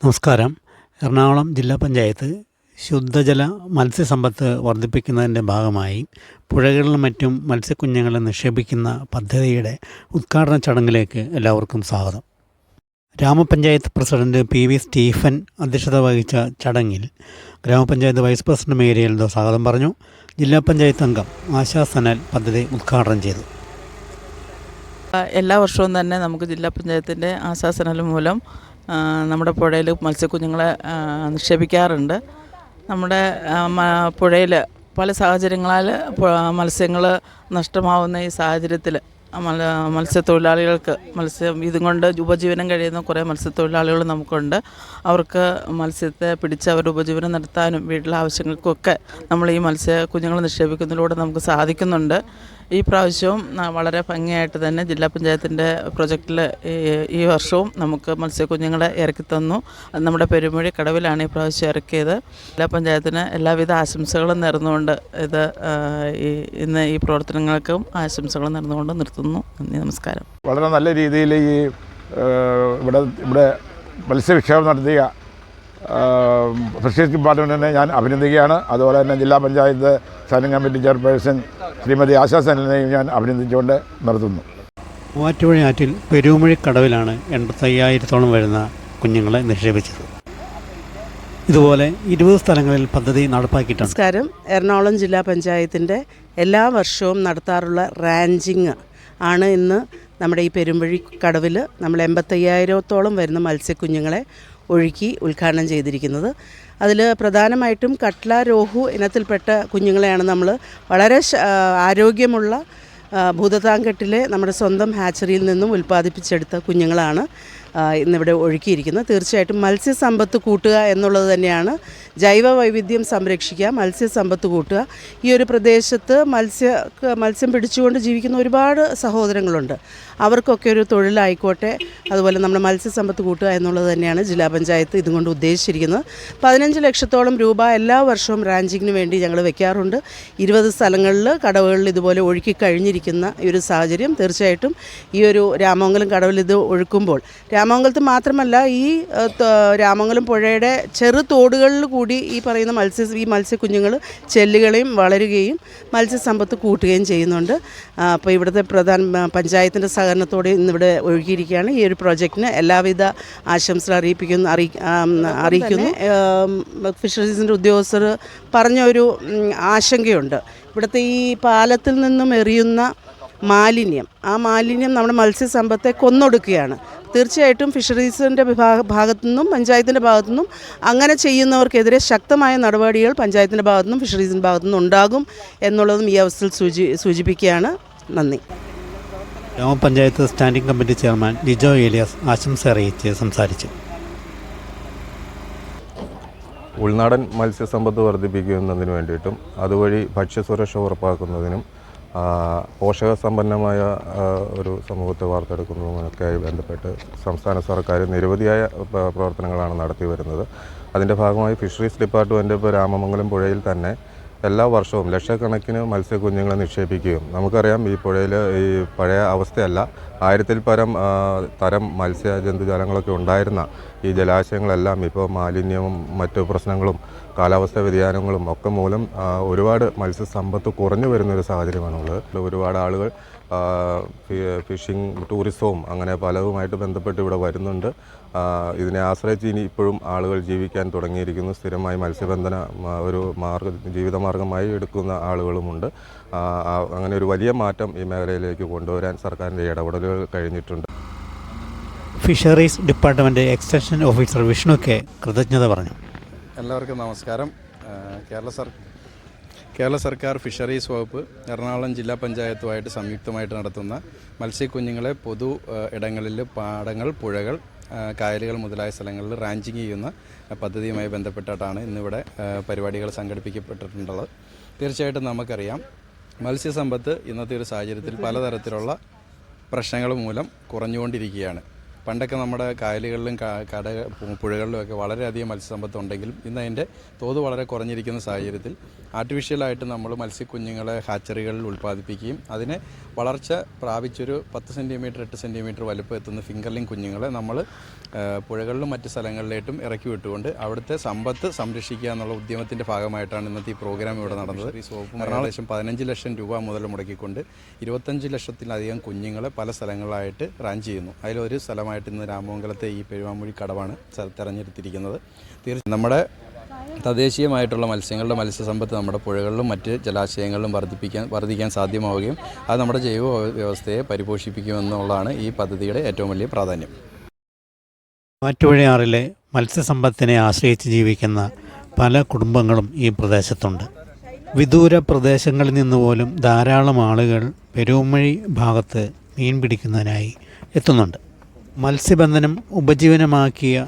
നമസ്കാരം. എറണാകുളം ജില്ലാ പഞ്ചായത്ത് ശുദ്ധജല മത്സ്യസമ്പത്ത് വർദ്ധിപ്പിക്കുന്നതിൻ്റെ ഭാഗമായി പുഴകളിലും മറ്റും മത്സ്യക്കുഞ്ഞുങ്ങളെ നിക്ഷേപിക്കുന്ന പദ്ധതിയുടെ ഉദ്ഘാടന ചടങ്ങിലേക്ക് എല്ലാവർക്കും സ്വാഗതം. ഗ്രാമപഞ്ചായത്ത് പ്രസിഡന്റ് PV സ്റ്റീഫൻ അധ്യക്ഷത വഹിച്ച ചടങ്ങിൽ ഗ്രാമപഞ്ചായത്ത് വൈസ് പ്രസിഡന്റ് മേരിയൽ സ്വാഗതം പറഞ്ഞു. ജില്ലാ പഞ്ചായത്ത് അംഗം ആശാ സനൽ പദ്ധതി ഉദ്ഘാടനം ചെയ്തു. എല്ലാ വർഷവും തന്നെ നമുക്ക് ജില്ലാ പഞ്ചായത്തിൻ്റെ ആശാസനൽ മൂലം നമ്മുടെ പുഴയിൽ മത്സ്യക്കുഞ്ഞുങ്ങളെ നിക്ഷേപിക്കാറുണ്ട്. നമ്മുടെ പുഴയിൽ പല സാഹചര്യങ്ങളാൽ മത്സ്യങ്ങൾ നഷ്ടമാവുന്ന ഈ സാഹചര്യത്തിൽ മത്സ്യത്തൊഴിലാളികൾക്ക് ഇതും കൊണ്ട് ഉപജീവനം കഴിയുന്ന കുറേ മത്സ്യത്തൊഴിലാളികൾ നമുക്കുണ്ട്. അവർക്ക് മത്സ്യത്തെ പിടിച്ച് അവരുടെ ഉപജീവനം നടത്താനും വീട്ടിലെ ആവശ്യങ്ങൾക്കൊക്കെ നമ്മൾ ഈ മത്സ്യക്കുഞ്ഞുങ്ങൾ നിക്ഷേപിക്കുന്നതിലൂടെ നമുക്ക് സാധിക്കുന്നുണ്ട്. ഈ പ്രാവശ്യവും വളരെ ഭംഗിയായിട്ട് തന്നെ ജില്ലാ പഞ്ചായത്തിൻ്റെ പ്രൊജക്റ്റിൽ ഈ വർഷവും നമുക്ക് മത്സ്യക്കുഞ്ഞുങ്ങളെ ഇറക്കി തന്നു. അത് നമ്മുടെ പെരുമഴി കടവിലാണ് ഈ പ്രാവശ്യം ഇറക്കിയത്. ജില്ലാ പഞ്ചായത്തിന് എല്ലാവിധ ആശംസകളും നേർന്നുകൊണ്ട് ഇന്ന് ഈ പ്രവർത്തനങ്ങൾക്കും ആശംസകൾ നേർന്നുകൊണ്ട് നിർത്തുന്നു. നന്ദി, നമസ്കാരം. വളരെ നല്ല രീതിയിൽ ഇവിടെ മത്സ്യവിക്ഷേപം നടത്തിയ ഫിഷറീസ് ഡിപ്പാർട്ട്മെൻറ്റിനെ ഞാൻ അഭിനന്ദിക്കുകയാണ്. അതുപോലെ തന്നെ ജില്ലാ panchayat standing committee chairperson Shrimati Asha സനലിനെയും ഞാൻ അഭിനന്ദിച്ചുകൊണ്ട് നിർത്തുന്നു. മൂവാറ്റുപുഴയാറ്റിൽ പെരുമഴിക്കടവിലാണ് 85,000 വരുന്ന കുഞ്ഞുങ്ങളെ നിക്ഷേപിച്ചത്. ഇതുപോലെ 20 സ്ഥലങ്ങളിൽ പദ്ധതി നടപ്പാക്കിയിട്ടുണ്ട്. നമസ്കാരം. എറണാകുളം ജില്ലാ പഞ്ചായത്തിൻ്റെ എല്ലാ വർഷവും നടത്താറുള്ള റാഞ്ചിങ് ആണ് ഇന്ന് നമ്മുടെ ഈ പെരുമ്പഴിക്കടവിൽ നമ്മൾ 85,000 വരുന്ന മത്സ്യക്കുഞ്ഞുങ്ങളെ ഒഴുക്കി ഉദ്ഘാടനം ചെയ്തിരിക്കുന്നത്. അതിൽ പ്രധാനമായിട്ടും കട്ട്ല, രോഹു ഇനത്തിൽപ്പെട്ട കുഞ്ഞുങ്ങളെയാണ് നമ്മൾ വളരെ ആരോഗ്യമുള്ള ഭൂതത്താൻകെട്ടിലെ നമ്മുടെ സ്വന്തം ഹാച്ചറിയിൽ നിന്നും ഉൽപ്പാദിപ്പിച്ചെടുത്ത കുഞ്ഞുങ്ങളാണ് ഇന്നിവിടെ ഒഴുക്കിയിരിക്കുന്നത്. തീർച്ചയായിട്ടും മത്സ്യസമ്പത്ത് കൂട്ടുക എന്നുള്ളത് തന്നെയാണ്. ജൈവ വൈവിധ്യം സംരക്ഷിക്കുക, മത്സ്യസമ്പത്ത് കൂട്ടുക. ഈ ഒരു പ്രദേശത്ത് മത്സ്യം പിടിച്ചുകൊണ്ട് ജീവിക്കുന്ന ഒരുപാട് സഹോദരങ്ങളുണ്ട്. അവർക്കൊക്കെ ഒരു തൊഴിലായിക്കോട്ടെ. അതുപോലെ നമ്മുടെ മത്സ്യസമ്പത്ത് കൂട്ടുക എന്നുള്ളത് തന്നെയാണ് ജില്ലാ പഞ്ചായത്ത് ഇതുകൊണ്ട് ഉദ്ദേശിച്ചിരിക്കുന്നത്. 15 ലക്ഷത്തോളം രൂപ എല്ലാ വർഷവും റാഞ്ചിങ്ങിന് വേണ്ടി ഞങ്ങൾ വെക്കാറുണ്ട്. 20 സ്ഥലങ്ങളിൽ കടവുകളിൽ ഇതുപോലെ ഒഴുക്കി കഴിഞ്ഞിരിക്കുന്ന ഈ ഒരു സാഹചര്യം തീർച്ചയായിട്ടും ഈ ഒരു രാമമംഗലം കടവിൽ ഇത് ഒഴുക്കുമ്പോൾ രാമമംഗലത്ത് മാത്രമല്ല ഈ രാമമംഗലം പുഴയുടെ ചെറു തോടുകളിൽ കൂടി ഈ പറയുന്ന മത്സ്യക്കുഞ്ഞുങ്ങൾ ചെല്ലുകളെയും വളരുകയും മത്സ്യസമ്പത്ത് കൂട്ടുകയും ചെയ്യുന്നുണ്ട്. അപ്പോൾ ഇവിടുത്തെ പഞ്ചായത്തിൻ്റെ സഹകരണത്തോടെ ഇന്നിവിടെ ഒഴുകിയിരിക്കുകയാണ്. ഈ ഒരു പ്രോജക്റ്റിന് എല്ലാവിധ ആശംസകൾ അറിയിക്കുന്നു. ഫിഷറീസിൻ്റെ ഉദ്യോഗസ്ഥർ പറഞ്ഞൊരു ആശങ്കയുണ്ട്. ഇവിടുത്തെ ഈ പാലത്തിൽ നിന്നും എറിയുന്ന മാലിന്യം, ആ മാലിന്യം നമ്മുടെ മത്സ്യസമ്പത്തെ കൊന്നൊടുക്കുകയാണ്. തീർച്ചയായിട്ടും ഫിഷറീസിൻ്റെ ഭാഗത്തു നിന്നും പഞ്ചായത്തിൻ്റെ ഭാഗത്തു നിന്നും അങ്ങനെ ചെയ്യുന്നവർക്കെതിരെ ശക്തമായ നടപടികൾ പഞ്ചായത്തിൻ്റെ ഭാഗത്തു നിന്നും ഫിഷറീസിൻ്റെ ഭാഗത്തു നിന്നും ഉണ്ടാകും എന്നുള്ളതും ഈ അവസരത്തിൽ സൂചിപ്പിക്കുകയാണ്. നന്ദി. ഗ്രാമപഞ്ചായത്ത് standing committee chairman Lijo Elias ആശംസ അറിയിച്ച് സംസാരിച്ചു. ഉൾനാടൻ മത്സ്യസമ്പത്ത് വർദ്ധിപ്പിക്കുന്നതിന് വേണ്ടിയിട്ടും അതുവഴി ഭക്ഷ്യസുരക്ഷ ഉറപ്പാക്കുന്നതിനും പോഷകസമ്പന്നമായ ഒരു സമൂഹത്തെ വാർത്തെടുക്കുന്നതുമൊക്കെയായി ബന്ധപ്പെട്ട് സംസ്ഥാന സർക്കാർ നിരവധിയായ പ്രവർത്തനങ്ങളാണ് നടത്തി വരുന്നത്. അതിൻ്റെ ഭാഗമായി ഫിഷറീസ് ഡിപ്പാർട്ട്മെൻറ്റ് ഇപ്പോൾ രാമമംഗലം പുഴയിൽ തന്നെ എല്ലാ വർഷവും ലക്ഷക്കണക്കിന് മത്സ്യക്കുഞ്ഞുങ്ങളെ നിക്ഷേപിക്കുകയും, നമുക്കറിയാം ഈ പുഴയിൽ ഈ പഴയ അവസ്ഥയല്ല, 1000-ൽ പരം തരം മത്സ്യജന്തുജാലങ്ങളൊക്കെ ഉണ്ടായിരുന്ന ഈ ജലാശയങ്ങളെല്ലാം ഇപ്പോൾ മാലിന്യവും മറ്റു പ്രശ്നങ്ങളും കാലാവസ്ഥാ വ്യതിയാനങ്ങളും ഒക്കെ മൂലം ഒരുപാട് മത്സ്യസമ്പത്ത് കുറഞ്ഞു വരുന്നൊരു സാഹചര്യമാണുള്ളത്. ഒരുപാട് ആളുകൾ ഫിഷിംഗ് ടൂറിസവും അങ്ങനെ പലതുമായിട്ട് ബന്ധപ്പെട്ട് ഇവിടെ വരുന്നുണ്ട്. ഇതിനെ ആശ്രയിച്ച് ഇനി ഇപ്പോഴും ആളുകൾ ജീവിക്കാൻ തുടങ്ങിയിരിക്കുന്നു. സ്ഥിരമായി മത്സ്യബന്ധന ഒരു ജീവിതമാർഗമായി എടുക്കുന്ന ആളുകളുമുണ്ട്. അങ്ങനെ ഒരു വലിയ മാറ്റം ഈ മേഖലയിലേക്ക് കൊണ്ടുവരാൻ സർക്കാരിൻ്റെ ഇടപെടലുകൾ കഴിഞ്ഞിട്ടുണ്ട്. Fisheries department extension officer Vishnu K കൃതജ്ഞത പറഞ്ഞു. എല്ലാവർക്കും നമസ്കാരം. കേരള സർക്കാർ ഫിഷറീസ് വകുപ്പ് എറണാകുളം ജില്ലാ പഞ്ചായത്തുമായിട്ട് സംയുക്തമായിട്ട് നടത്തുന്ന മത്സ്യക്കുഞ്ഞുങ്ങളെ പൊതു ഇടങ്ങളിൽ പാടങ്ങൾ, പുഴകൾ, കായലുകൾ മുതലായ സ്ഥലങ്ങളിൽ റാഞ്ചിങ് ചെയ്യുന്ന പദ്ധതിയുമായി ബന്ധപ്പെട്ടിട്ടാണ് ഇന്നിവിടെ പരിപാടികൾ സംഘടിപ്പിക്കപ്പെട്ടിട്ടുള്ളത്. തീർച്ചയായിട്ടും നമുക്കറിയാം, മത്സ്യസമ്പത്ത് ഇന്നത്തെ ഒരു സാഹചര്യത്തിൽ പലതരത്തിലുള്ള പ്രശ്നങ്ങൾ മൂലം കുറഞ്ഞുകൊണ്ടിരിക്കുകയാണ്. പണ്ടൊക്കെ നമ്മുടെ കായലുകളിലും പുഴകളിലുമൊക്കെ വളരെയധികം മത്സ്യസമ്പത്ത് ഉണ്ടെങ്കിലും ഇന്ന് അതിൻ്റെ തോത് വളരെ കുറഞ്ഞിരിക്കുന്ന സാഹചര്യത്തിൽ ആർട്ടിഫിഷ്യലായിട്ട് നമ്മൾ മത്സ്യക്കുഞ്ഞുങ്ങളെ ഹാച്ചറികളിൽ ഉൽപ്പാദിപ്പിക്കുകയും അതിനെ വളർച്ച പ്രാപിച്ചൊരു 10 സെൻറ്റിമീറ്റർ 8 സെൻറ്റിമീറ്റർ വലുപ്പം എത്തുന്ന ഫിംഗർലിംഗ് കുഞ്ഞുങ്ങളെ നമ്മൾ പുഴകളിലും മറ്റ് സ്ഥലങ്ങളിലേറ്റും ഇറക്കി വിട്ടുകൊണ്ട് അവിടുത്തെ സമ്പത്ത് സംരക്ഷിക്കുക എന്നുള്ള ഉദ്യമത്തിൻ്റെ ഭാഗമായിട്ടാണ് ഇന്നത്തെ ഈ പ്രോഗ്രാം ഇവിടെ നടന്നത്. ഈ സോപ്പും ഏകദേശം 15 ലക്ഷം രൂപ മുതൽ മുടക്കിക്കൊണ്ട് 25 ലക്ഷത്തിലധികം കുഞ്ഞുങ്ങളെ പല സ്ഥലങ്ങളായിട്ട് റാഞ്ച് ചെയ്യുന്നു. അതിലൊരു സ്ഥലമായിട്ട് ഇന്ന് രാമമംഗലത്തെ ഈ പെരുവാമൂഴി കടവാണ് തിരഞ്ഞെടുത്തിരിക്കുന്നത്. തീർച്ചയായും നമ്മുടെ തദ്ദേശീയമായിട്ടുള്ള മത്സ്യങ്ങളുടെ മത്സ്യസമ്പത്ത് നമ്മുടെ പുഴകളിലും മറ്റ് ജലാശയങ്ങളിലും വർദ്ധിക്കാൻ സാധ്യമാവുകയും അത് നമ്മുടെ ജൈവ വ്യവസ്ഥയെ പരിപോഷിപ്പിക്കുമെന്നുള്ളതാണ് ഈ പദ്ധതിയുടെ ഏറ്റവും വലിയ പ്രാധാന്യം. മൂവാറ്റുപുഴയാറിലെ മത്സ്യസമ്പത്തിനെ ആശ്രയിച്ച് ജീവിക്കുന്ന പല കുടുംബങ്ങളും ഈ പ്രദേശത്തുണ്ട്. വിദൂര പ്രദേശങ്ങളിൽ നിന്ന് പോലും ധാരാളം ആളുകൾ പെരുവമ്മഴി ഭാഗത്ത് മീൻ പിടിക്കുന്നതിനായി എത്തുന്നുണ്ട്. മത്സ്യബന്ധനം ഉപജീവനമാക്കിയ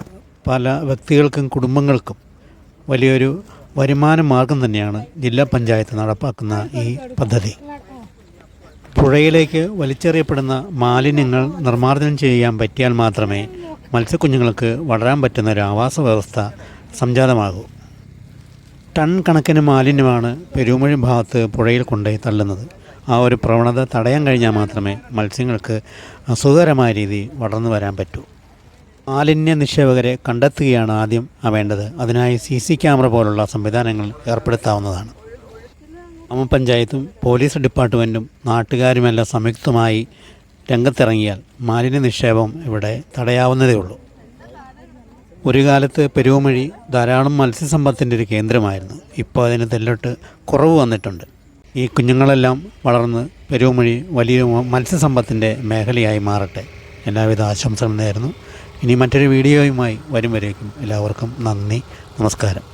പല വ്യക്തികൾക്കും കുടുംബങ്ങൾക്കും വലിയൊരു വരുമാന മാർഗം തന്നെയാണ് ജില്ലാ പഞ്ചായത്ത് നടപ്പാക്കുന്ന ഈ പദ്ധതി. പുഴയിലേക്ക് വലിച്ചെറിയപ്പെടുന്ന മാലിന്യങ്ങൾ നിർമ്മാർജ്ജനം ചെയ്യാൻ പറ്റിയാൽ മാത്രമേ മത്സ്യക്കുഞ്ഞുങ്ങൾക്ക് വളരാൻ പറ്റുന്ന ഒരു ആവാസ വ്യവസ്ഥ സംജാതമാകൂ. ടൺ കണക്കിന് മാലിന്യമാണ് പെരുവമഴി ഭാഗത്ത് പുഴയിൽ കൊണ്ടുപോയി തള്ളുന്നത്. ആ ഒരു പ്രവണത തടയാൻ കഴിഞ്ഞാൽ മാത്രമേ മത്സ്യങ്ങൾക്ക് സുഖകരമായ രീതിയിൽ വളർന്നു വരാൻ പറ്റൂ. മാലിന്യ നിക്ഷേപകരെ കണ്ടെത്തുകയാണ് ആദ്യം വേണ്ടത്. അതിനായി CC ക്യാമറ പോലുള്ള സംവിധാനങ്ങൾ ഏർപ്പെടുത്താവുന്നതാണ്. ഗ്രാമപഞ്ചായത്തും പോലീസ് ഡിപ്പാർട്ട്മെൻറ്റും നാട്ടുകാരുമെല്ലാം സംയുക്തമായി രംഗത്തിറങ്ങിയാൽ മാലിന്യ നിക്ഷേപം ഇവിടെ തടയാവുന്നതേ ഉള്ളൂ. ഒരു കാലത്ത് പെരുവമഴി ധാരാളം മത്സ്യസമ്പത്തിൻ്റെ ഒരു കേന്ദ്രമായിരുന്നു. ഇപ്പോൾ അതിന് തെല്ലോട്ട് കുറവ് വന്നിട്ടുണ്ട്. ഈ കുഞ്ഞുങ്ങളെല്ലാം വളർന്ന് പെരുവമഴി വലിയ മത്സ്യസമ്പത്തിൻ്റെ മേഖലയായി മാറട്ടെ. എല്ലാവിധ ആശംസകളും നേരുന്നു. ഇനി മറ്റൊരു വീഡിയോയുമായി വരും വരേക്കും എല്ലാവർക്കും നന്ദി, നമസ്കാരം.